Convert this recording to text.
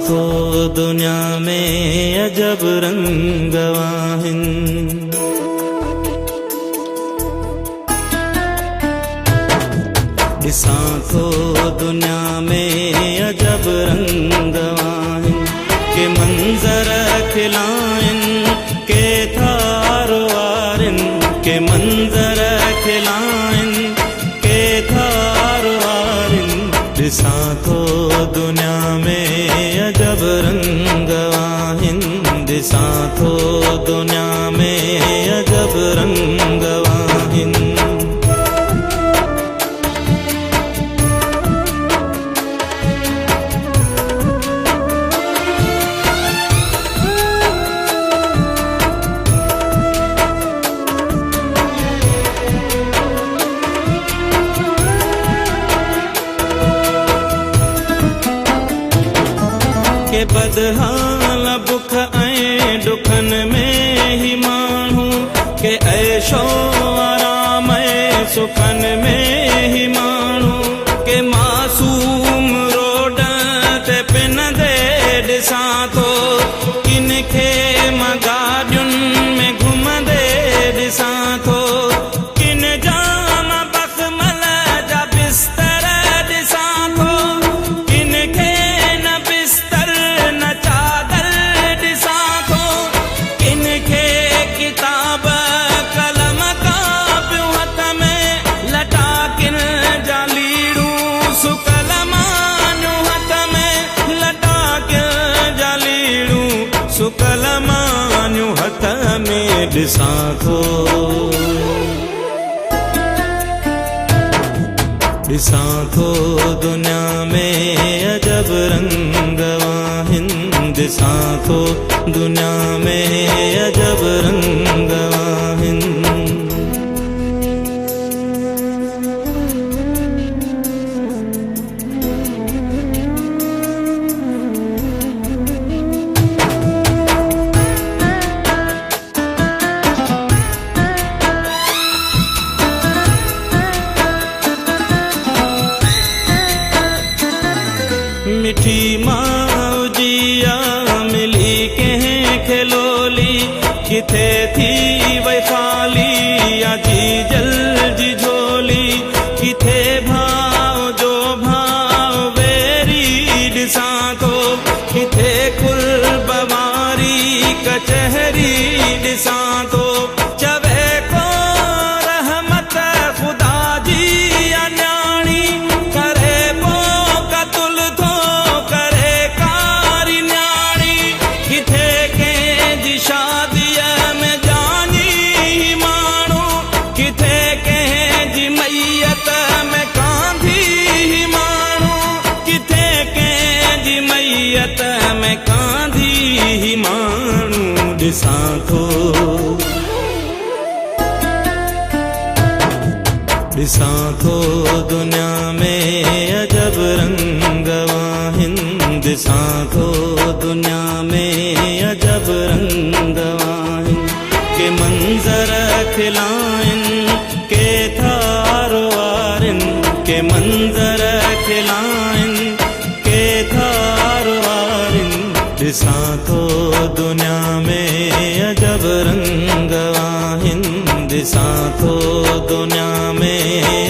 थो दुनिया में अजब रंग आहिनि। ॾिसां थो दुनिया में अजब रंग आहिनि, के मंज़र खिलाइनि के थारो वारिनि, के मंज़र खिलाइनि के थारो वारिनि। ॾिसां थो दुनिया में अजब रंग आहिनि, ॾिसां थो दुनिया में अजब रंग आहिनि। के बदहाल बुख ऐं ॾुखनि में ही माण्हू, के ऐशो आराम ऐं सुखनि में ही माण्हू, के मासूम रोड ते पिनंदे ॾिसां थो, किन खे मां गाॾियुनि में घुमंदे ॾिसां थो, किन जाम बख़मल जा बिस्तर ॾिसां थो, किन खे न बिस्तर न चादर ॾिसां थो, किन खे किताब कलम कापियूं हथ में लटा, किन जा लीड़ूं सुकल मानियूं हथ में लटा, किन जा लीड़ूं सुकल मानियूं हथ में ॾिसां थो। ॾिसां थो दुनिया में अजब रंग आहिनि, ॾिसां थो दुनिया में अजब रंग आहिनि। मिठी माउजिया मिली कंहिं खे लोली, किथे थी वई ख़ाली या जी जल जी झोली, किथे भाव जो भाव वेरी ॾिसां थो, किथे कुल बवारी कचहरी ॾिसां थो, चवे को रहमत ख़ुदा जी अञाणी, करे पोइ क़तल थो करे कारी न्याणी, किथे कंहिंजी शादीअ में जानी माण्हू, किथे कंहिंजी मैयत में कांधी माण्हू, किथे कंहिंजी मैयत में कांधी माण्हू। ॾिसां थो ॾिसां थो दुनिया में अजब रंग आहिनि, ॾिसां थो दुनिया में अजब रंग आहिनि, के मंज़र खिलाइनि के थारो वारिनि, के मंज़र खिलाइनि के थारो वारिनि। ॾिसां थो दुनिया में अजब रंग आहिनि, ॾिसां थो दुनिया में